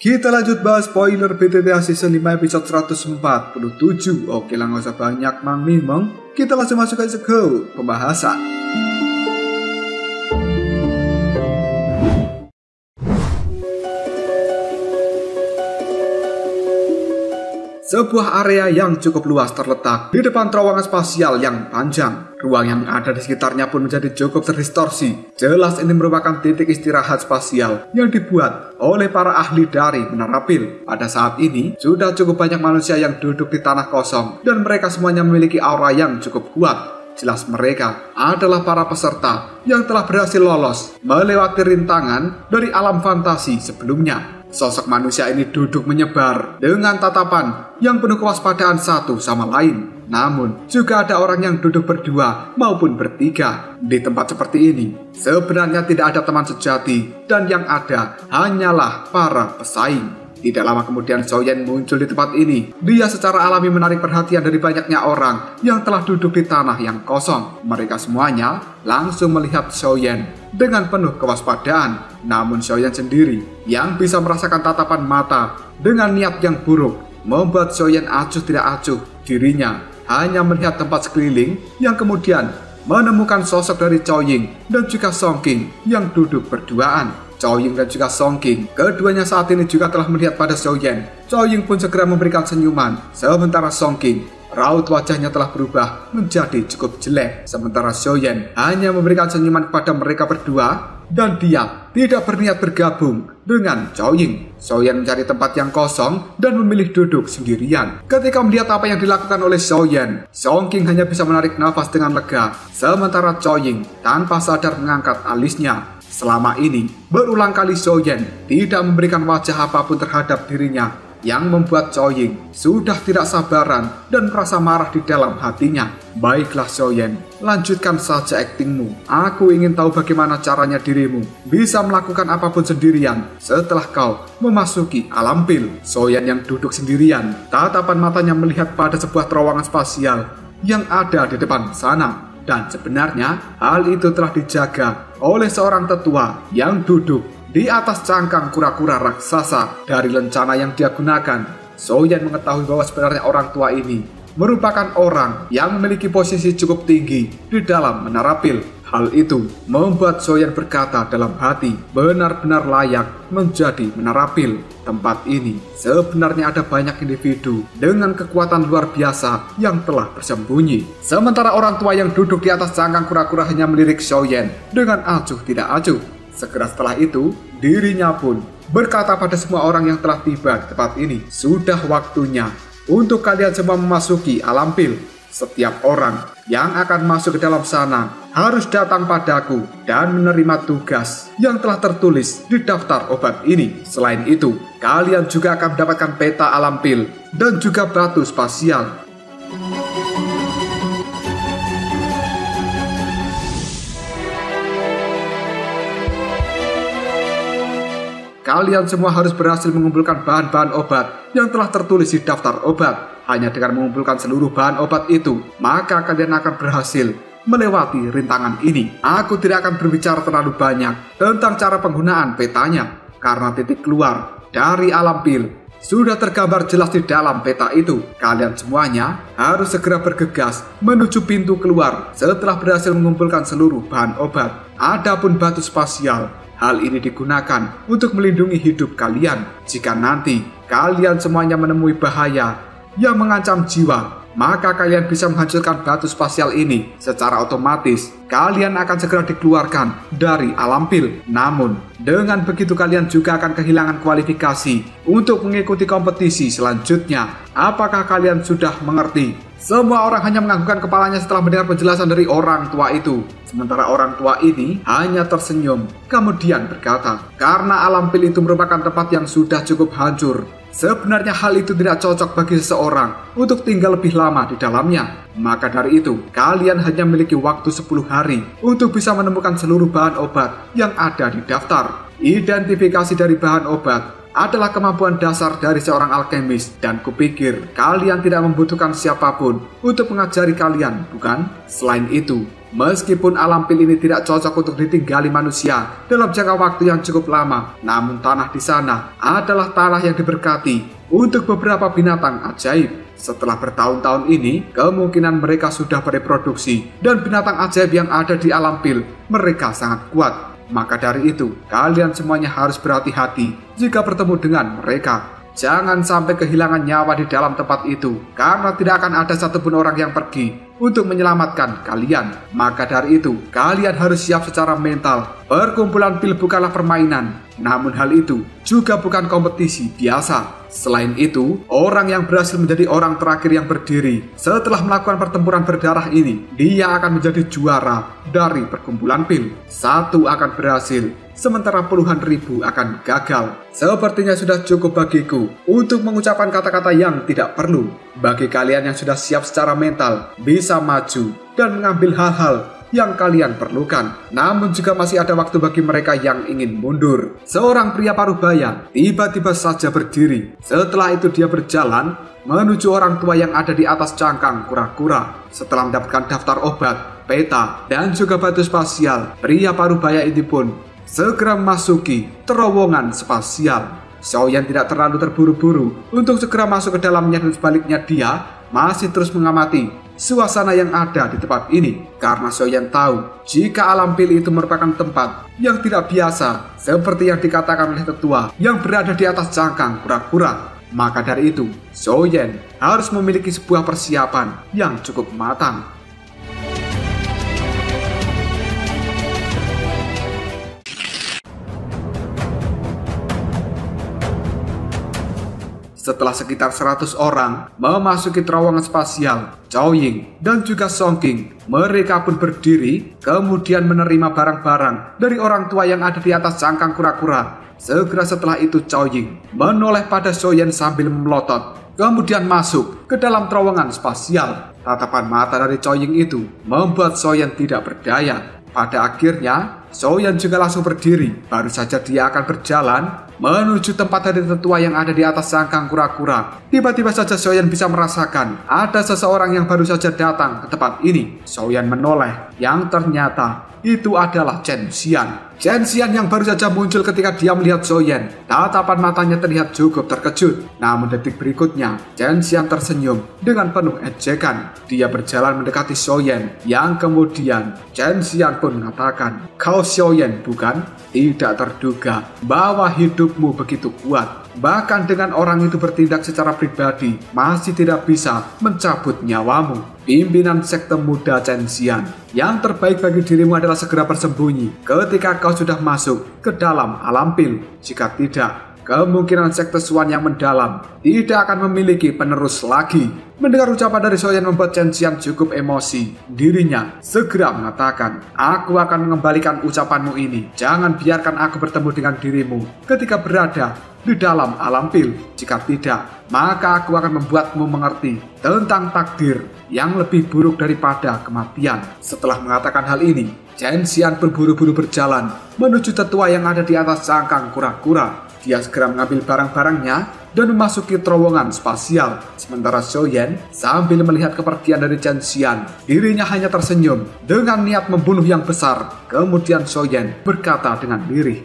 Kita lanjut bahas spoiler BTTA Season 5 episode 147. Oke lah, gak usah banyak mang-mimeng, kita langsung masuk aja ke pembahasan. Sebuah area yang cukup luas terletak di depan terowongan spasial yang panjang. Ruang yang ada di sekitarnya pun menjadi cukup terdistorsi. Jelas ini merupakan titik istirahat spasial yang dibuat oleh para ahli dari Menara Pil. Pada saat ini, sudah cukup banyak manusia yang duduk di tanah kosong dan mereka semuanya memiliki aura yang cukup kuat. Jelas mereka adalah para peserta yang telah berhasil lolos melewati rintangan dari alam fantasi sebelumnya. Sosok manusia ini duduk menyebar dengan tatapan yang penuh kewaspadaan satu sama lain. Namun, juga ada orang yang duduk berdua maupun bertiga. Di tempat seperti ini, sebenarnya tidak ada teman sejati dan yang ada hanyalah para pesaing. Tidak lama kemudian Xiaoyan muncul di tempat ini. Dia secara alami menarik perhatian dari banyaknya orang yang telah duduk di tanah yang kosong. Mereka semuanya langsung melihat Xiaoyan dengan penuh kewaspadaan. Namun Xiaoyan sendiri yang bisa merasakan tatapan mata dengan niat yang buruk membuat Xiaoyan acuh tidak acuh. Dirinya hanya melihat tempat sekeliling yang kemudian menemukan sosok dari Chao Ying dan juga Song Qing yang duduk berduaan. Chao Ying dan juga Song Qing, keduanya saat ini juga telah melihat pada Xiaoyan. Chao Ying pun segera memberikan senyuman, sementara Song Qing, raut wajahnya telah berubah menjadi cukup jelek. Sementara Xiaoyan hanya memberikan senyuman kepada mereka berdua dan dia tidak berniat bergabung dengan Chao Ying. Xiaoyan mencari tempat yang kosong dan memilih duduk sendirian. Ketika melihat apa yang dilakukan oleh Xiaoyan, Song Qing hanya bisa menarik nafas dengan lega, sementara Chao Ying tanpa sadar mengangkat alisnya. Selama ini, berulang kali Xiaoyan tidak memberikan wajah apapun terhadap dirinya, yang membuat Chao Ying sudah tidak sabaran dan merasa marah di dalam hatinya. Baiklah Xiaoyan, lanjutkan saja aktingmu. Aku ingin tahu bagaimana caranya dirimu bisa melakukan apapun sendirian setelah kau memasuki alam pil. Xiaoyan yang duduk sendirian, tatapan matanya melihat pada sebuah terowongan spasial yang ada di depan sana. Dan sebenarnya hal itu telah dijaga oleh seorang tetua yang duduk di atas cangkang kura-kura raksasa. Dari lencana yang dia gunakan, Xiaoyan mengetahui bahwa sebenarnya orang tua ini merupakan orang yang memiliki posisi cukup tinggi di dalam Menara Pil. Hal itu membuat Xiaoyan berkata dalam hati, benar-benar layak menjadi Menara Pil. Tempat ini sebenarnya ada banyak individu dengan kekuatan luar biasa yang telah bersembunyi. Sementara orang tua yang duduk di atas cangkang kura-kura hanya melirik Xiaoyan dengan acuh tidak acuh. Segera setelah itu, dirinya pun berkata pada semua orang yang telah tiba di tempat ini, sudah waktunya untuk kalian semua memasuki alam pil. Setiap orang yang akan masuk ke dalam sana harus datang padaku dan menerima tugas yang telah tertulis di daftar obat ini. Selain itu, kalian juga akan mendapatkan peta alam pil dan juga batu spasial. Kalian semua harus berhasil mengumpulkan bahan-bahan obat yang telah tertulis di daftar obat. Hanya dengan mengumpulkan seluruh bahan obat itu, maka kalian akan berhasil melewati rintangan ini. Aku tidak akan berbicara terlalu banyak tentang cara penggunaan petanya, karena titik keluar dari alam pil sudah tergambar jelas di dalam peta itu. Kalian semuanya harus segera bergegas menuju pintu keluar setelah berhasil mengumpulkan seluruh bahan obat. Adapun batu spasial, hal ini digunakan untuk melindungi hidup kalian. Jika nanti kalian semuanya menemui bahaya yang mengancam jiwa, maka kalian bisa menghancurkan batu spasial ini. Secara otomatis, kalian akan segera dikeluarkan dari alam pil. Namun, dengan begitu kalian juga akan kehilangan kualifikasi untuk mengikuti kompetisi selanjutnya. Apakah kalian sudah mengerti? Semua orang hanya menganggukkan kepalanya setelah mendengar penjelasan dari orang tua itu. Sementara orang tua ini hanya tersenyum, kemudian berkata, karena alam pil itu merupakan tempat yang sudah cukup hancur. Sebenarnya hal itu tidak cocok bagi seseorang untuk tinggal lebih lama di dalamnya. Maka dari itu, kalian hanya memiliki waktu 10 hari untuk bisa menemukan seluruh bahan obat yang ada di daftar. Identifikasi dari bahan obat adalah kemampuan dasar dari seorang alkemis, dan kupikir kalian tidak membutuhkan siapapun untuk mengajari kalian, bukan? Selain itu, meskipun alam pil ini tidak cocok untuk ditinggali manusia dalam jangka waktu yang cukup lama, namun tanah di sana adalah tanah yang diberkati untuk beberapa binatang ajaib. Setelah bertahun-tahun ini, kemungkinan mereka sudah bereproduksi, dan binatang ajaib yang ada di alam pil mereka sangat kuat. Maka dari itu, kalian semuanya harus berhati-hati jika bertemu dengan mereka. Jangan sampai kehilangan nyawa di dalam tempat itu, karena tidak akan ada satupun orang yang pergi untuk menyelamatkan kalian. Maka dari itu, kalian harus siap secara mental. Perkumpulan pil bukanlah permainan, namun hal itu juga bukan kompetisi biasa. Selain itu, orang yang berhasil menjadi orang terakhir yang berdiri setelah melakukan pertempuran berdarah ini, dia akan menjadi juara dari perkumpulan pil. Satu akan berhasil, sementara puluhan ribu akan gagal. Sepertinya sudah cukup bagiku untuk mengucapkan kata-kata yang tidak perlu. Bagi kalian yang sudah siap secara mental, bisa maju dan mengambil hal-hal yang kalian perlukan. Namun juga masih ada waktu bagi mereka yang ingin mundur. Seorang pria parubaya tiba-tiba saja berdiri. Setelah itu dia berjalan menuju orang tua yang ada di atas cangkang kura-kura. Setelah mendapatkan daftar obat, peta, dan juga batu spasial, pria parubaya ini pun segera memasuki terowongan spasial. Xiaoyan tidak terlalu terburu-buru untuk segera masuk ke dalamnya, dan sebaliknya dia masih terus mengamati suasana yang ada di tempat ini, karena Xiaoyan tahu jika alam pil itu merupakan tempat yang tidak biasa seperti yang dikatakan oleh tetua yang berada di atas cangkang kura-kura. Maka dari itu, Xiaoyan harus memiliki sebuah persiapan yang cukup matang. Setelah sekitar 100 orang memasuki terowongan spasial, Zhao Ying dan juga Song Qing, mereka pun berdiri kemudian menerima barang-barang dari orang tua yang ada di atas cangkang kura-kura. Segera setelah itu Zhao Ying menoleh pada Xiaoyan sambil memelotot, kemudian masuk ke dalam terowongan spasial. Tatapan mata dari Zhao Ying itu membuat Xiaoyan tidak berdaya. Pada akhirnya, Xiaoyan juga langsung berdiri. Baru saja dia akan berjalan menuju tempat dari tetua yang ada di atas cangkang kura-kura. Tiba-tiba saja Xiaoyan bisa merasakan ada seseorang yang baru saja datang ke tempat ini. Xiaoyan menoleh, yang ternyata itu adalah Chen Xian. Chen Xian yang baru saja muncul ketika dia melihat Xiaoyan. Tatapan matanya terlihat cukup terkejut. Namun detik berikutnya, Chen Xian tersenyum dengan penuh ejekan. Dia berjalan mendekati Xiaoyan, yang kemudian Chen Xian pun mengatakan, "Kau Xiaoyan, bukan? Tidak terduga bahwa hidupmu begitu kuat. Bahkan dengan orang itu bertindak secara pribadi, masih tidak bisa mencabut nyawamu. Pimpinan sekte muda Chen Xian, yang terbaik bagi dirimu adalah segera bersembunyi ketika kau sudah masuk ke dalam alam pil. Jika tidak, kemungkinan sekte Xuan yang mendalam tidak akan memiliki penerus lagi." Mendengar ucapan dari Xiaoyan membuat Chen Xian cukup emosi. Dirinya segera mengatakan, "Aku akan mengembalikan ucapanmu ini. Jangan biarkan aku bertemu dengan dirimu ketika berada di dalam alam pil. Jika tidak, maka aku akan membuatmu mengerti tentang takdir yang lebih buruk daripada kematian." Setelah mengatakan hal ini, Chen Xian pun buru-buru berjalan menuju tetua yang ada di atas cangkang kura-kura. Dia segera mengambil barang-barangnya dan memasuki terowongan spasial. Sementara Xiaoyan sambil melihat kepergian dari Chen Xian, dirinya hanya tersenyum dengan niat membunuh yang besar. Kemudian Xiaoyan berkata dengan lirih,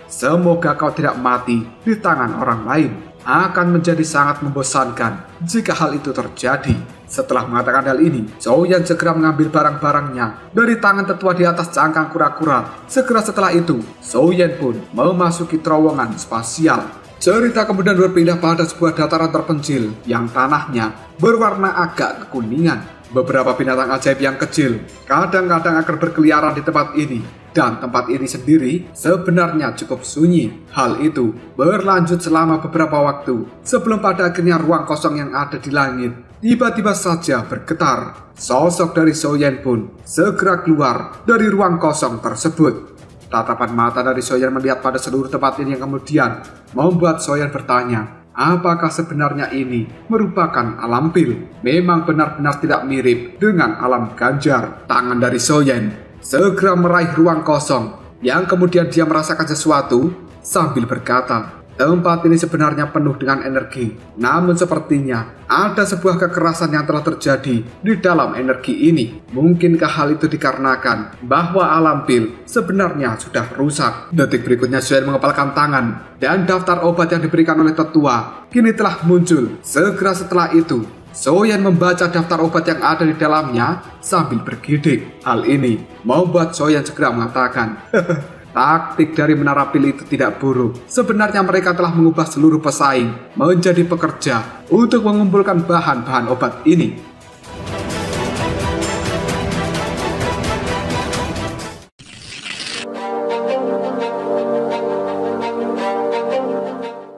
"Semoga kau tidak mati di tangan orang lain. Akan menjadi sangat membosankan jika hal itu terjadi." Setelah mengatakan hal ini, Xiaoyan segera mengambil barang-barangnya dari tangan tetua di atas cangkang kura-kura. Segera setelah itu, Xiaoyan pun memasuki terowongan spasial. Cerita kemudian berpindah pada sebuah dataran terpencil yang tanahnya berwarna agak kekuningan. Beberapa binatang ajaib yang kecil kadang-kadang akan berkeliaran di tempat ini, dan tempat ini sendiri sebenarnya cukup sunyi. Hal itu berlanjut selama beberapa waktu sebelum pada akhirnya ruang kosong yang ada di langit tiba-tiba saja bergetar. Sosok dari Xiaoyan pun segera keluar dari ruang kosong tersebut. Tatapan mata dari Xiaoyan melihat pada seluruh tempat ini yang kemudian membuat Xiaoyan bertanya, apakah sebenarnya ini merupakan alam pil? Memang benar-benar tidak mirip dengan alam ganjar. Tangan dari Xiaoyan segera meraih ruang kosong, yang kemudian dia merasakan sesuatu sambil berkata, tempat ini sebenarnya penuh dengan energi. Namun sepertinya ada sebuah kekerasan yang telah terjadi di dalam energi ini. Mungkinkah hal itu dikarenakan bahwa alam pil sebenarnya sudah rusak? Detik berikutnya Soyan mengepalkan tangan dan daftar obat yang diberikan oleh tetua kini telah muncul. Segera setelah itu Soyan membaca daftar obat yang ada di dalamnya sambil bergidik. Hal ini membuat Soyan segera mengatakan, taktik dari menara pil itu tidak buruk. Sebenarnya mereka telah mengubah seluruh pesaing menjadi pekerja untuk mengumpulkan bahan-bahan obat ini.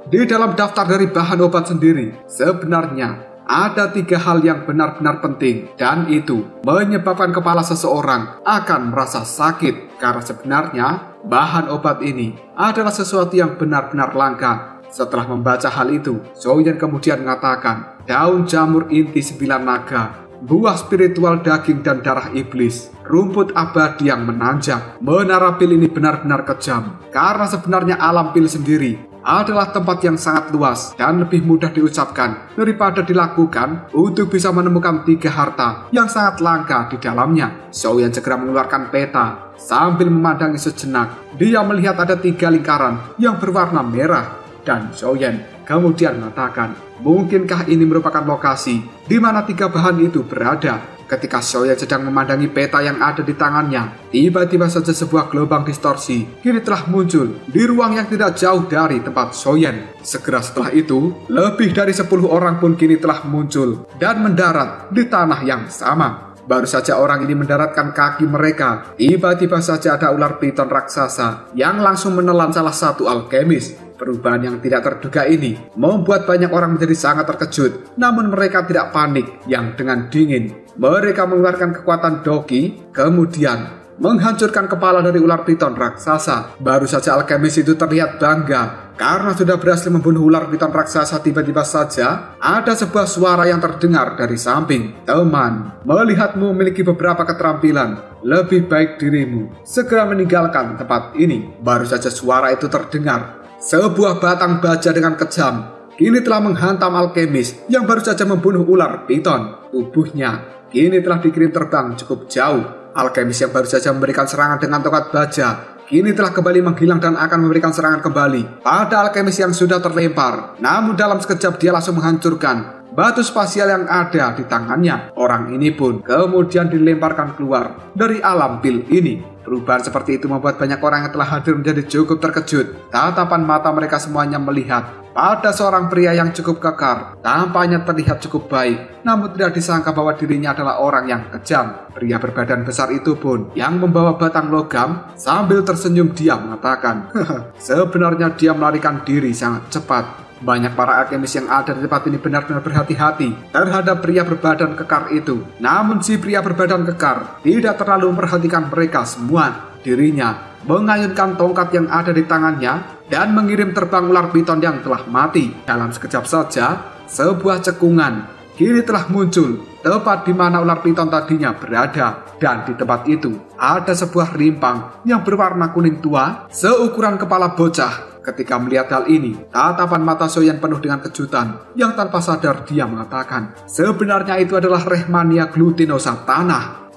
Di dalam daftar dari bahan obat sendiri, sebenarnya ada 3 hal yang benar-benar penting, dan itu menyebabkan kepala seseorang akan merasa sakit. Karena sebenarnya bahan obat ini adalah sesuatu yang benar-benar langka. Setelah membaca hal itu, Soyan kemudian mengatakan, daun jamur inti 9 naga, buah spiritual daging dan darah iblis, rumput abadi yang menanjak. Menara pil ini benar-benar kejam, karena sebenarnya alam pil sendiri adalah tempat yang sangat luas dan lebih mudah diucapkan daripada dilakukan untuk bisa menemukan 3 harta yang sangat langka di dalamnya. Soyan segera mengeluarkan peta sambil memandangi sejenak. Dia melihat ada 3 lingkaran yang berwarna merah, dan Soyan kemudian mengatakan, mungkinkah ini merupakan lokasi di mana 3 bahan itu berada? Ketika Soyan sedang memandangi peta yang ada di tangannya, tiba-tiba saja sebuah gelombang distorsi kini telah muncul di ruang yang tidak jauh dari tempat Soyan. Segera setelah itu, lebih dari 10 orang pun kini telah muncul dan mendarat di tanah yang sama. Baru saja orang ini mendaratkan kaki mereka, tiba-tiba saja ada ular piton raksasa yang langsung menelan salah satu alkemis. Perubahan yang tidak terduga ini membuat banyak orang menjadi sangat terkejut. Namun mereka tidak panik. Yang dengan dingin mereka mengeluarkan kekuatan Doki, kemudian menghancurkan kepala dari ular piton raksasa. Baru saja alkemis itu terlihat bangga karena sudah berhasil membunuh ular piton raksasa. Tiba-tiba saja ada sebuah suara yang terdengar dari samping. Teman, melihatmu memiliki beberapa keterampilan, lebih baik dirimu segera meninggalkan tempat ini. Baru saja suara itu terdengar, sebuah batang baja dengan kejam kini telah menghantam alkemis yang baru saja membunuh ular piton. Tubuhnya kini telah dikirim terbang cukup jauh. Alkemis yang baru saja memberikan serangan dengan tongkat baja kini telah kembali menghilang dan akan memberikan serangan kembali pada alkemis yang sudah terlempar. Namun dalam sekejap dia langsung menghancurkan batu spasial yang ada di tangannya. Orang ini pun kemudian dilemparkan keluar dari alam pil ini. Perubahan seperti itu membuat banyak orang yang telah hadir menjadi cukup terkejut. Tatapan mata mereka semuanya melihat pada seorang pria yang cukup kekar. Tampaknya terlihat cukup baik, namun tidak disangka bahwa dirinya adalah orang yang kejam. Pria berbadan besar itu pun yang membawa batang logam sambil tersenyum dia mengatakan, sebenarnya dia melarikan diri sangat cepat. Banyak para alkemis yang ada di tempat ini benar-benar berhati-hati terhadap pria berbadan kekar itu. Namun si pria berbadan kekar tidak terlalu memperhatikan mereka semua. Dirinya mengayunkan tongkat yang ada di tangannya dan mengirim terbang ular piton yang telah mati. Dalam sekejap saja, sebuah cekungan kini telah muncul tepat di mana ular piton tadinya berada. Dan di tempat itu ada sebuah rimpang yang berwarna kuning tua seukuran kepala bocah. Ketika melihat hal ini, tatapan mata Soyan penuh dengan kejutan yang tanpa sadar dia mengatakan, sebenarnya itu adalah Rehmania glutinosa tanah.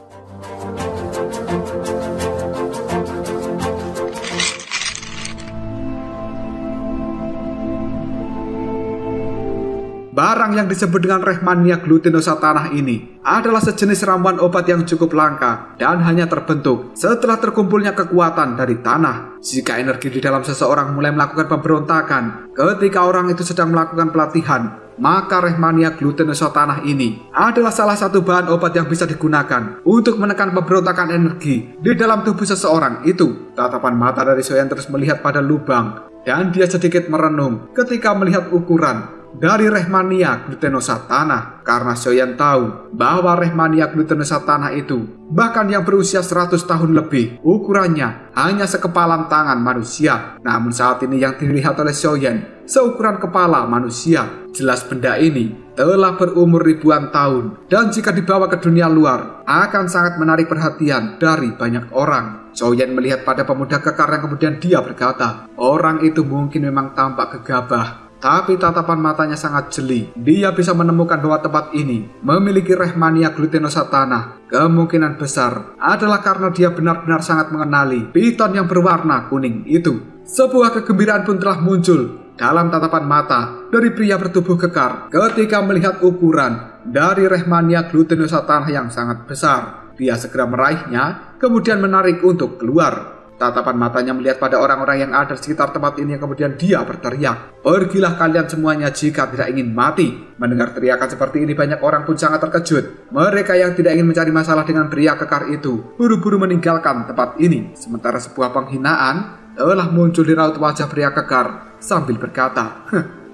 Barang yang disebut dengan Rehmania glutinosa tanah ini adalah sejenis ramuan obat yang cukup langka dan hanya terbentuk setelah terkumpulnya kekuatan dari tanah. Jika energi di dalam seseorang mulai melakukan pemberontakan ketika orang itu sedang melakukan pelatihan, maka Rehmania glutinosa tanah ini adalah salah satu bahan obat yang bisa digunakan untuk menekan pemberontakan energi di dalam tubuh seseorang itu. Tatapan mata dari Soyan terus melihat pada lubang dan dia sedikit merenung ketika melihat ukuran dari Rehmania glutinosa tanah. Karena Soyan tahu bahwa Rehmania glutinosa tanah itu bahkan yang berusia 100 tahun lebih, ukurannya hanya sekepalan tangan manusia. Namun saat ini yang dilihat oleh Soyan seukuran kepala manusia. Jelas benda ini telah berumur ribuan tahun dan jika dibawa ke dunia luar akan sangat menarik perhatian dari banyak orang. Soyen melihat pada pemuda kekar yang kemudian dia berkata, orang itu mungkin memang tampak gegabah, tapi tatapan matanya sangat jeli. Dia bisa menemukan bahwa tempat ini memiliki Rehmania glutinosa tanah. Kemungkinan besar adalah karena dia benar-benar sangat mengenali piton yang berwarna kuning itu. Sebuah kegembiraan pun telah muncul dalam tatapan mata dari pria bertubuh kekar ketika melihat ukuran dari Rehmania glutinosa tanah yang sangat besar. Dia segera meraihnya, kemudian menarik untuk keluar. Tatapan matanya melihat pada orang-orang yang ada di sekitar tempat ini yang kemudian dia berteriak, "Pergilah kalian semuanya jika tidak ingin mati." Mendengar teriakan seperti ini banyak orang pun sangat terkejut. Mereka yang tidak ingin mencari masalah dengan pria kekar itu buru-buru meninggalkan tempat ini. Sementara sebuah penghinaan telah muncul di raut wajah pria kekar sambil berkata,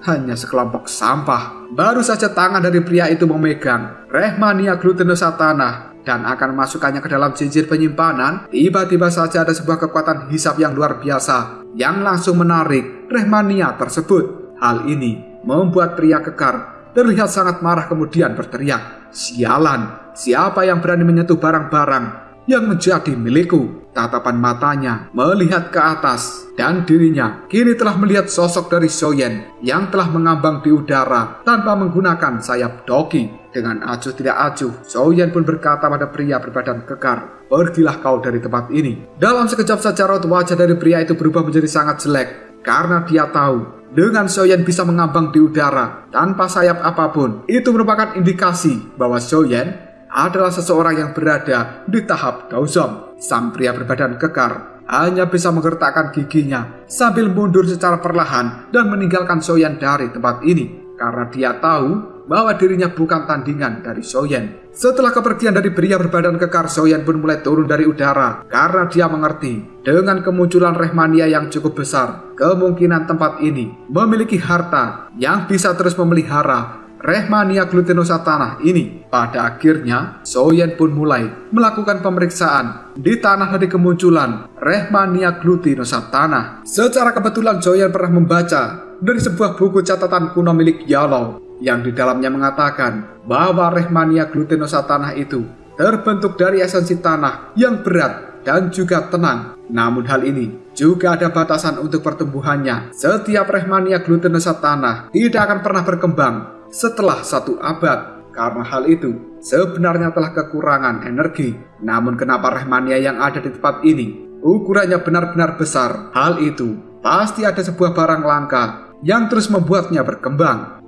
hanya sekelompok sampah. Baru saja tangan dari pria itu memegang Rehmania glutinosa tanah dan akan memasukkannya ke dalam cincin penyimpanan, tiba-tiba saja ada sebuah kekuatan hisap yang luar biasa yang langsung menarik Rehmania tersebut. Hal ini membuat pria kekar terlihat sangat marah kemudian berteriak, "Sialan, siapa yang berani menyentuh barang-barang yang menjadi milikku?" Tatapan matanya melihat ke atas dan dirinya kini telah melihat sosok dari Soyen yang telah mengambang di udara tanpa menggunakan sayap doki. Dengan acuh tidak acuh, Soyen pun berkata pada pria berbadan kekar, "Pergilah kau dari tempat ini." Dalam sekejap saja raut wajah dari pria itu berubah menjadi sangat jelek karena dia tahu dengan Soyen bisa mengambang di udara tanpa sayap apapun, itu merupakan indikasi bahwa Soyen adalah seseorang yang berada di tahap Daozong. Sang pria berbadan kekar hanya bisa menggertakkan giginya sambil mundur secara perlahan dan meninggalkan Soyen dari tempat ini karena dia tahu bahwa dirinya bukan tandingan dari Soyen. Setelah kepergian dari pria berbadan kekar, Soyen pun mulai turun dari udara karena dia mengerti dengan kemunculan Rehmania yang cukup besar, kemungkinan tempat ini memiliki harta yang bisa terus memelihara Rehmania glutinosa tanah ini. Pada akhirnya, Soyen pun mulai melakukan pemeriksaan di tanah dari kemunculan Rehmania glutinosa tanah. Secara kebetulan Soyen pernah membaca dari sebuah buku catatan kuno milik Yalou yang di dalamnya mengatakan bahwa Rehmania glutinosa tanah itu terbentuk dari esensi tanah yang berat dan juga tenang. Namun hal ini juga ada batasan untuk pertumbuhannya. Setiap Rehmania glutinosa tanah tidak akan pernah berkembang setelah 1 abad. Karena hal itu sebenarnya telah kekurangan energi. Namun kenapa Rehmania yang ada di tempat ini ukurannya benar-benar besar? Hal itu pasti ada sebuah barang langka yang terus membuatnya berkembang.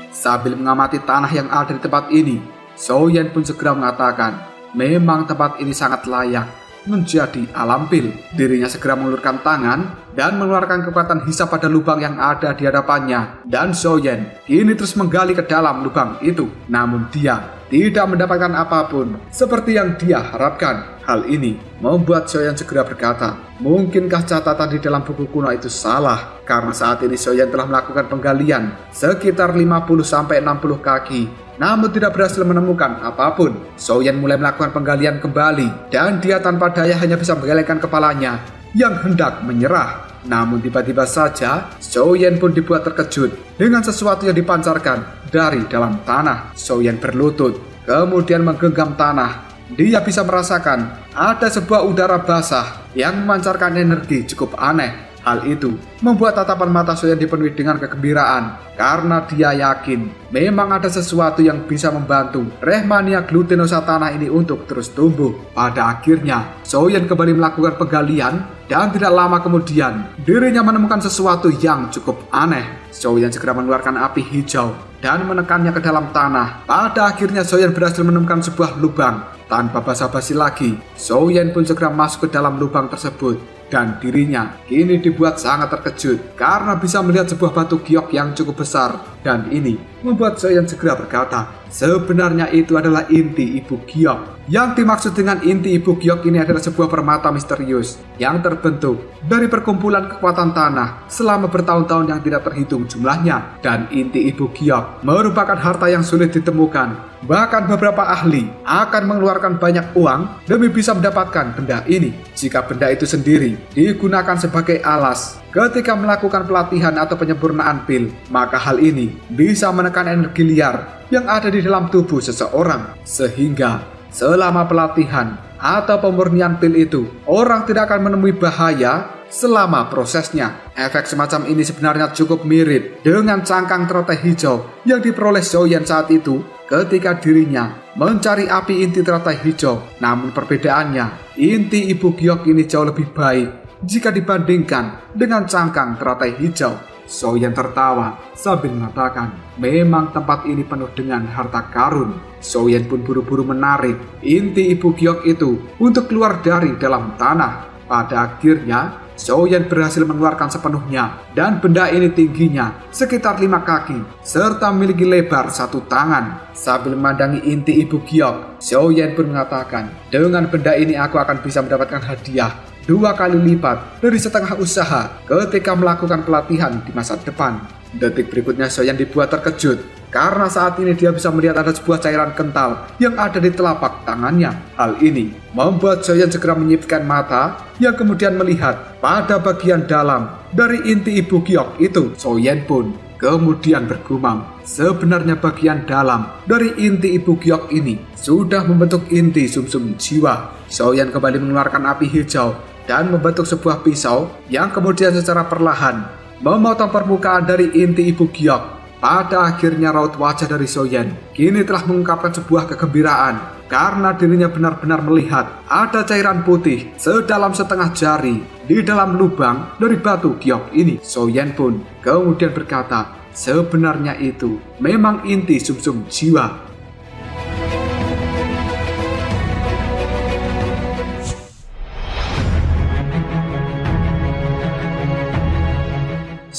Sambil mengamati tanah yang ada di tempat ini, Soyen pun segera mengatakan, memang tempat ini sangat layak menjadi alam pil. Dirinya segera mengulurkan tangan dan mengeluarkan kekuatan hisap pada lubang yang ada di hadapannya. Dan Soyen kini terus menggali ke dalam lubang itu. Namun dia tidak mendapatkan apapun seperti yang dia harapkan. Hal ini membuat Soyen segera berkata, mungkinkah catatan di dalam buku kuno itu salah? Karena saat ini Soyen telah melakukan penggalian sekitar 50-60 kaki, namun tidak berhasil menemukan apapun. Soyen mulai melakukan penggalian kembali dan dia tanpa daya hanya bisa menggelengkan kepalanya yang hendak menyerah. Namun tiba-tiba saja Soyen pun dibuat terkejut dengan sesuatu yang dipancarkan dari dalam tanah. Soyen berlutut kemudian menggenggam tanah. Dia bisa merasakan ada sebuah udara basah yang memancarkan energi cukup aneh. Hal itu membuat tatapan mata Soyen dipenuhi dengan kegembiraan karena dia yakin memang ada sesuatu yang bisa membantu Rehmania glutinosa tanah ini untuk terus tumbuh. Pada akhirnya Soyen kembali melakukan penggalian dan tidak lama kemudian dirinya menemukan sesuatu yang cukup aneh. Soyen segera mengeluarkan api hijau dan menekannya ke dalam tanah. Pada akhirnya Soyen berhasil menemukan sebuah lubang. Tanpa basa-basi lagi, Soyen pun segera masuk ke dalam lubang tersebut. Dan dirinya kini dibuat sangat terkejut karena bisa melihat sebuah batu giok yang cukup besar. Dan ini membuat Soyeon segera berkata, sebenarnya itu adalah inti Ibu Giok. Yang dimaksud dengan inti Ibu Giok ini adalah sebuah permata misterius yang terbentuk dari perkumpulan kekuatan tanah selama bertahun-tahun yang tidak terhitung jumlahnya. Dan inti Ibu Giok merupakan harta yang sulit ditemukan. Bahkan beberapa ahli akan mengeluarkan banyak uang demi bisa mendapatkan benda ini. Jika benda itu sendiri digunakan sebagai alas ketika melakukan pelatihan atau penyempurnaan pil, maka hal ini bisa menekan energi liar yang ada di dalam tubuh seseorang. Sehingga selama pelatihan atau pemurnian pil itu, orang tidak akan menemui bahaya selama prosesnya. Efek semacam ini sebenarnya cukup mirip dengan cangkang teratai hijau yang diperoleh Soyeon saat itu ketika dirinya mencari api inti teratai hijau. Namun perbedaannya, inti Ibu Giok ini jauh lebih baik jika dibandingkan dengan cangkang teratai hijau. Soyeon tertawa sambil mengatakan, memang tempat ini penuh dengan harta karun. Soyeon pun buru-buru menarik inti Ibu Giok itu untuk keluar dari dalam tanah. Pada akhirnya, Soyeon berhasil mengeluarkan sepenuhnya, dan benda ini tingginya sekitar 5 kaki, serta memiliki lebar 1 tangan. Sambil memandangi inti Ibu Giok, Soyeon pun mengatakan, dengan benda ini aku akan bisa mendapatkan hadiah 2 kali lipat dari setengah usaha ketika melakukan pelatihan di masa depan. Detik berikutnya Soyeon dibuat terkejut karena saat ini dia bisa melihat ada sebuah cairan kental yang ada di telapak tangannya. Hal ini membuat Soyeon segera menyipitkan mata yang kemudian melihat pada bagian dalam dari inti Ibu Giok itu. Soyeon pun kemudian bergumam, sebenarnya bagian dalam dari inti Ibu Giok ini sudah membentuk inti sumsum jiwa. Soyeon kembali mengeluarkan api hijau dan membentuk sebuah pisau yang kemudian secara perlahan memotong permukaan dari inti Ibu Giok. Pada akhirnya raut wajah dari Soyeon kini telah mengungkapkan sebuah kegembiraan karena dirinya benar-benar melihat ada cairan putih sedalam setengah jari di dalam lubang dari batu giok ini. Soyeon pun kemudian berkata, sebenarnya itu memang inti sumsum jiwa.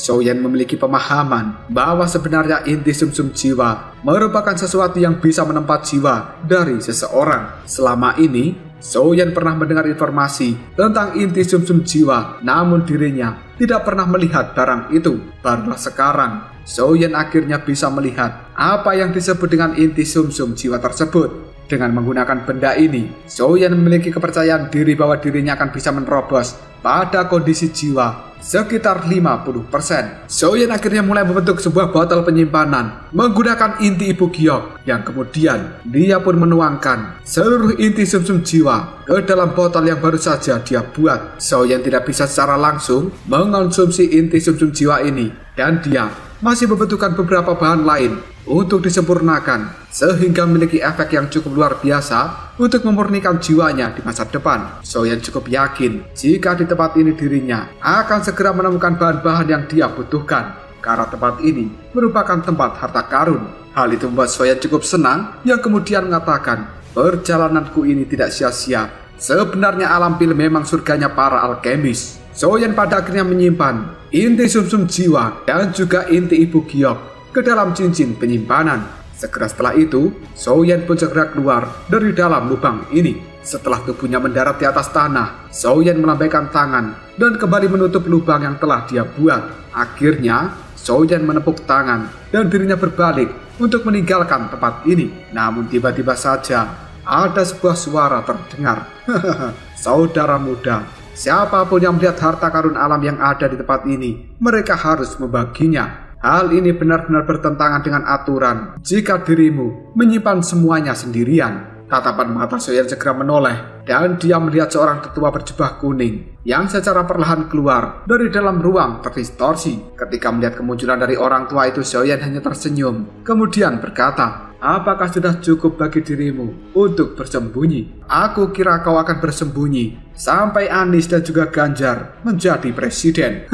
Soyeon memiliki pemahaman bahwa sebenarnya inti sumsum jiwa merupakan sesuatu yang bisa menempat jiwa dari seseorang. Selama ini, Soyeon pernah mendengar informasi tentang inti sumsum jiwa, namun dirinya tidak pernah melihat barang itu. Barulah sekarang, Soyeon akhirnya bisa melihat apa yang disebut dengan inti sumsum jiwa tersebut. Dengan menggunakan benda ini, Soyeon memiliki kepercayaan diri bahwa dirinya akan bisa menerobos pada kondisi jiwa sekitar 50%. Soyeon akhirnya mulai membentuk sebuah botol penyimpanan menggunakan inti Ibu Giok, yang kemudian dia pun menuangkan seluruh inti sumsum jiwa ke dalam botol yang baru saja dia buat. Soyeon tidak bisa secara langsung mengonsumsi inti sumsum jiwa ini, dan dia masih membutuhkan beberapa bahan lain untuk disempurnakan sehingga memiliki efek yang cukup luar biasa untuk memurnikan jiwanya di masa depan. Soyeon cukup yakin jika di tempat ini dirinya akan segera menemukan bahan-bahan yang dia butuhkan, karena tempat ini merupakan tempat harta karun. Hal itu membuat Soyeon cukup senang, yang kemudian mengatakan, perjalananku ini tidak sia-sia. Sebenarnya alam pil memang surganya para alkemis. Soyeon pada akhirnya menyimpan inti sumsum jiwa dan juga inti Ibu Giok ke dalam cincin penyimpanan. Segera setelah itu, Soyeon pun segera keluar dari dalam lubang ini. Setelah tubuhnya mendarat di atas tanah, Soyeon melambaikan tangan dan kembali menutup lubang yang telah dia buat. Akhirnya, Soyeon menepuk tangan dan dirinya berbalik untuk meninggalkan tempat ini. Namun tiba-tiba saja ada sebuah suara terdengar. Saudara muda, siapapun yang melihat harta karun alam yang ada di tempat ini, mereka harus membaginya. Hal ini benar-benar bertentangan dengan aturan jika dirimu menyimpan semuanya sendirian. Tatapan mata Soyeon segera menoleh dan dia melihat seorang tetua berjubah kuning yang secara perlahan keluar dari dalam ruang terdistorsi. Ketika melihat kemunculan dari orang tua itu, Soyeon hanya tersenyum kemudian berkata, apakah sudah cukup bagi dirimu untuk bersembunyi? Aku kira kau akan bersembunyi sampai Anies dan juga Ganjar menjadi presiden.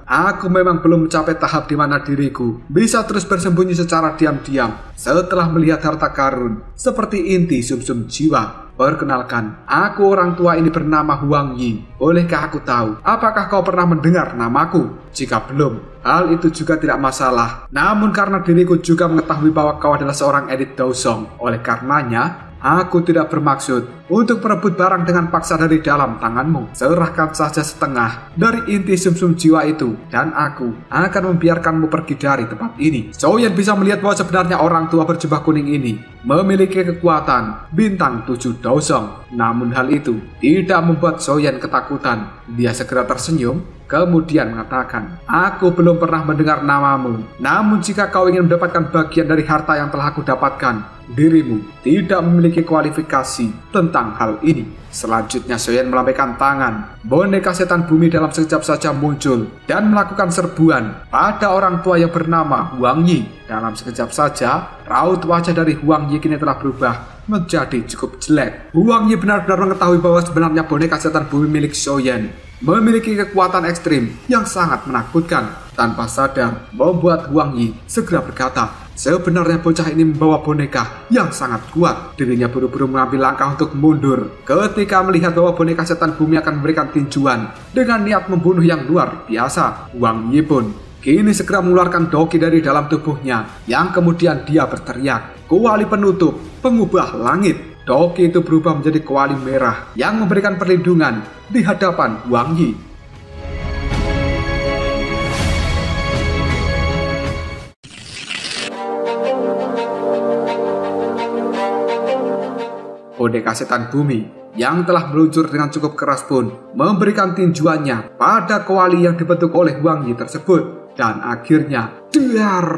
Aku memang belum mencapai tahap di mana diriku bisa terus bersembunyi secara diam-diam setelah melihat harta karun seperti inti sumsum jiwa. "Perkenalkan, aku orang tua ini bernama Huang Yi. Bolehkah aku tahu, apakah kau pernah mendengar namaku? Jika belum, hal itu juga tidak masalah. Namun karena diriku juga mengetahui bahwa kau adalah seorang elit Daosong, oleh karenanya, aku tidak bermaksud untuk merebut barang dengan paksa dari dalam tanganmu. Serahkan saja setengah dari inti sumsum jiwa itu, dan aku akan membiarkanmu pergi dari tempat ini." Xiaoyan bisa melihat bahwa sebenarnya orang tua berjubah kuning ini memiliki kekuatan bintang 7 Daosong. Namun hal itu tidak membuat Xiaoyan ketakutan. Dia segera tersenyum, kemudian mengatakan, "Aku belum pernah mendengar namamu. Namun jika kau ingin mendapatkan bagian dari harta yang telah aku dapatkan, dirimu tidak memiliki kualifikasi tentang hal ini." Selanjutnya Xiaoyan melambaikan tangan. Boneka setan bumi dalam sekejap saja muncul dan melakukan serbuan pada orang tua yang bernama Huang Yi. Dalam sekejap saja, raut wajah dari Huang Yi kini telah berubah menjadi cukup jelek. Huang Yi benar-benar mengetahui bahwa sebenarnya boneka setan bumi milik Xiaoyan memiliki kekuatan ekstrim yang sangat menakutkan. Tanpa sadar, membuat Huang Yi segera berkata, sebenarnya bocah ini membawa boneka yang sangat kuat. Dirinya buru-buru mengambil langkah untuk mundur ketika melihat bahwa boneka setan bumi akan memberikan tinjuan dengan niat membunuh yang luar biasa. Huang Yi pun kini segera mengeluarkan doki dari dalam tubuhnya, yang kemudian dia berteriak, "Kuali penutup, pengubah langit." Doki itu berubah menjadi kuali merah yang memberikan perlindungan di hadapan Huang Yi. Boneka setan bumi yang telah meluncur dengan cukup keras pun memberikan tinjuannya pada kuali yang dibentuk oleh Huang Yi tersebut. Dan akhirnya, dar!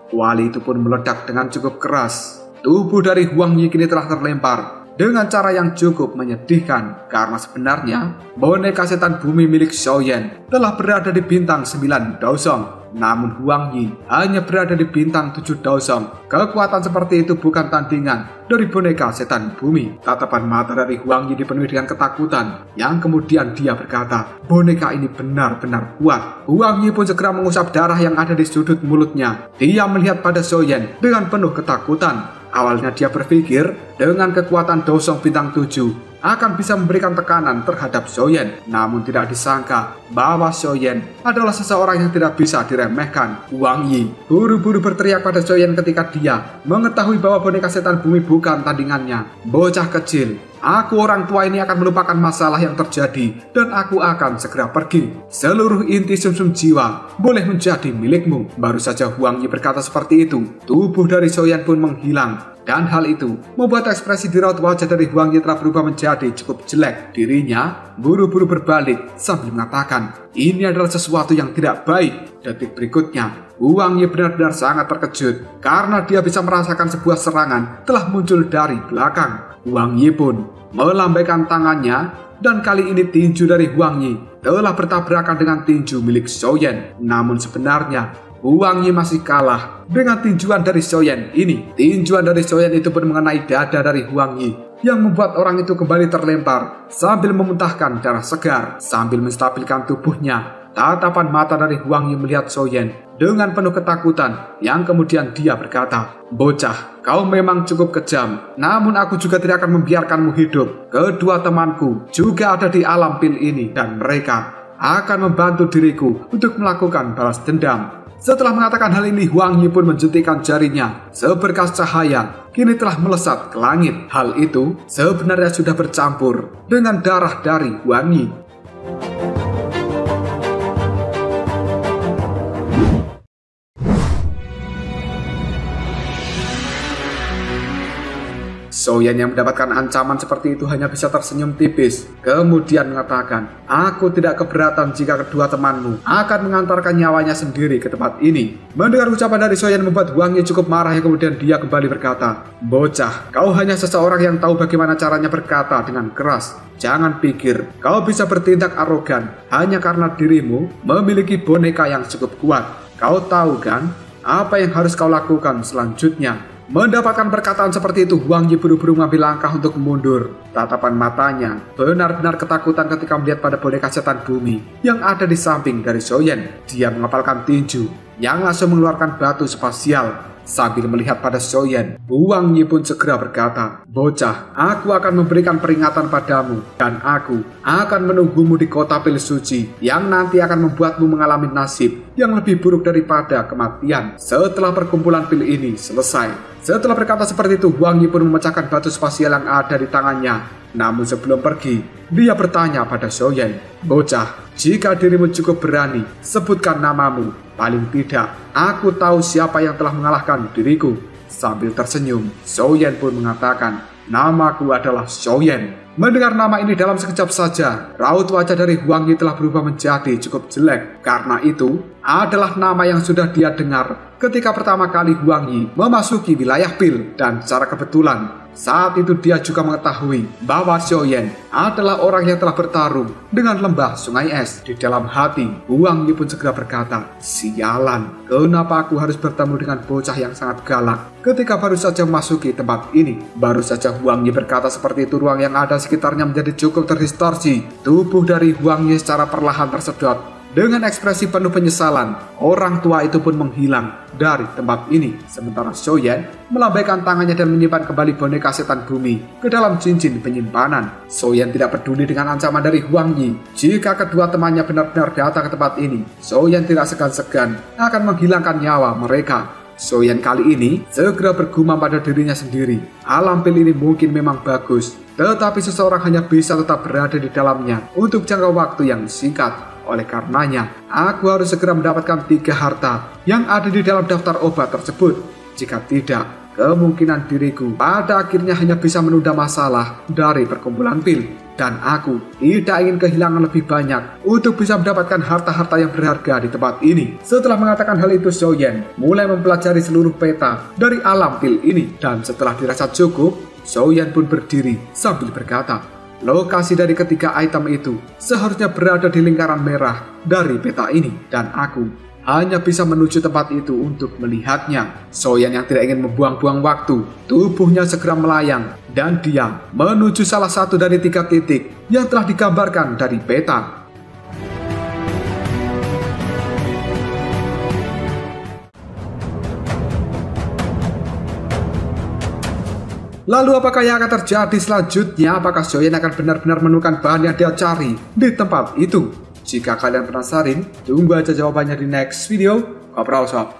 Kuali itu pun meledak dengan cukup keras. Tubuh dari Huang Yi kini telah terlempar dengan cara yang cukup menyedihkan, karena sebenarnya boneka setan bumi milik Xiaoyan telah berada di bintang 9 Daosong. Namun Huang Yi hanya berada di bintang 7 Daosong. Kekuatan seperti itu bukan tandingan dari boneka setan bumi. Tatapan mata dari Huang Yi dipenuhi dengan ketakutan, yang kemudian dia berkata, boneka ini benar-benar kuat. Huang Yi pun segera mengusap darah yang ada di sudut mulutnya. Dia melihat pada Xiaoyan dengan penuh ketakutan. Awalnya dia berpikir dengan kekuatan Daosong bintang 7 akan bisa memberikan tekanan terhadap Xiaoyan. Namun tidak disangka bahwa Xiaoyan adalah seseorang yang tidak bisa diremehkan. Huang Yi buru-buru berteriak pada Xiaoyan ketika dia mengetahui bahwa boneka setan bumi bukan tandingannya. Bocah kecil, aku orang tua ini akan melupakan masalah yang terjadi dan aku akan segera pergi. Seluruh inti sumsum jiwa boleh menjadi milikmu. Baru saja Huang Yi berkata seperti itu, tubuh dari Xiaoyan pun menghilang. Dan hal itu membuat ekspresi di raut wajah dari Huang Yi telah berubah menjadi cukup jelek. Dirinya buru-buru berbalik sambil mengatakan, ini adalah sesuatu yang tidak baik. Detik berikutnya, Huang Yi benar-benar sangat terkejut karena dia bisa merasakan sebuah serangan telah muncul dari belakang. Huang Yi pun melambaikan tangannya, dan kali ini tinju dari Huang Yi telah bertabrakan dengan tinju milik Xiaoyan. Namun sebenarnya Huang Yi masih kalah dengan tinjuan dari Xiaoyan ini. Tinjuan dari Xiaoyan itu pun mengenai dada dari Huang Yi, yang membuat orang itu kembali terlempar sambil memuntahkan darah segar. Sambil menstabilkan tubuhnya, tatapan mata dari Huang Yi melihat Xiaoyan dengan penuh ketakutan, yang kemudian dia berkata, bocah, kau memang cukup kejam, namun aku juga tidak akan membiarkanmu hidup. Kedua temanku juga ada di alam pil ini, dan mereka akan membantu diriku untuk melakukan balas dendam. Setelah mengatakan hal ini, Huang Yi pun menjentikan jarinya. Seberkas cahaya kini telah melesat ke langit. Hal itu sebenarnya sudah bercampur dengan darah dari Huang Yi. Xiaoyan yang mendapatkan ancaman seperti itu hanya bisa tersenyum tipis, kemudian mengatakan, aku tidak keberatan jika kedua temanmu akan mengantarkan nyawanya sendiri ke tempat ini. Mendengar ucapan dari Xiaoyan membuat Huang Yi cukup marah, yang kemudian dia kembali berkata, bocah, kau hanya seseorang yang tahu bagaimana caranya berkata dengan keras. Jangan pikir kau bisa bertindak arogan hanya karena dirimu memiliki boneka yang cukup kuat. Kau tahu kan apa yang harus kau lakukan selanjutnya? Mendapatkan perkataan seperti itu, Huang Yi buru-buru mengambil langkah untuk mundur. Tatapan matanya benar-benar ketakutan ketika melihat pada boneka setan bumi yang ada di samping dari Xiaoyan. Dia mengepalkan tinju yang langsung mengeluarkan batu spasial Sambil melihat pada Xiaoyan, Huang Yi pun segera berkata, "Bocah, aku akan memberikan peringatan padamu, dan aku akan menunggumu di kota pil suci, yang nanti akan membuatmu mengalami nasib yang lebih buruk daripada kematian setelah perkumpulan pil ini selesai." Setelah berkata seperti itu, Huang Yi pun memecahkan batu spasial yang ada di tangannya. Namun sebelum pergi, dia bertanya pada Xiaoyan, "Bocah, jika dirimu cukup berani, sebutkan namamu. Paling tidak, aku tahu siapa yang telah mengalahkan diriku." Sambil tersenyum, Xiaoyan pun mengatakan, "Namaku adalah Xiaoyan." Mendengar nama ini dalam sekejap saja, raut wajah dari Huang Yi telah berubah menjadi cukup jelek. Karena itu adalah nama yang sudah dia dengar ketika pertama kali Huang Yi memasuki wilayah pil. Dan secara kebetulan, saat itu dia juga mengetahui bahwa Xiaoyan adalah orang yang telah bertarung dengan lembah sungai es. Di dalam hati, Huang Yi pun segera berkata, "Sialan, kenapa aku harus bertemu dengan bocah yang sangat galak ketika baru saja memasuki tempat ini?" Baru saja Huang Yi berkata seperti itu, ruang yang ada sekitarnya menjadi cukup terdistorsi. Tubuh dari Huang Yi secara perlahan tersedot. Dengan ekspresi penuh penyesalan, orang tua itu pun menghilang dari tempat ini. Sementara Xiaoyan melambaikan tangannya dan menyimpan kembali boneka setan bumi ke dalam cincin penyimpanan. Xiaoyan tidak peduli dengan ancaman dari Huang Yi. Jika kedua temannya benar-benar datang ke tempat ini, Xiaoyan tidak segan-segan akan menghilangkan nyawa mereka. Xiaoyan kali ini segera bergumam pada dirinya sendiri. Alam pil ini mungkin memang bagus, tetapi seseorang hanya bisa tetap berada di dalamnya untuk jangka waktu yang singkat. Oleh karenanya, aku harus segera mendapatkan 3 harta yang ada di dalam daftar obat tersebut. Jika tidak, kemungkinan diriku pada akhirnya hanya bisa menunda masalah dari perkumpulan pil. Dan aku tidak ingin kehilangan lebih banyak untuk bisa mendapatkan harta-harta yang berharga di tempat ini. Setelah mengatakan hal itu, Xiaoyan mulai mempelajari seluruh peta dari alam pil ini. Dan setelah dirasa cukup, Xiaoyan pun berdiri sambil berkata, "Lokasi dari ketiga item itu seharusnya berada di lingkaran merah dari peta ini, dan aku hanya bisa menuju tempat itu untuk melihatnya." Xiaoyan yang tidak ingin membuang-buang waktu, tubuhnya segera melayang dan dia menuju salah satu dari 3 titik yang telah digambarkan dari peta. Lalu apakah yang akan terjadi selanjutnya? Apakah Xiaoyan akan benar-benar menemukan bahan yang dia cari di tempat itu? Jika kalian penasaran, tunggu aja jawabannya di next video. Kopral Shop.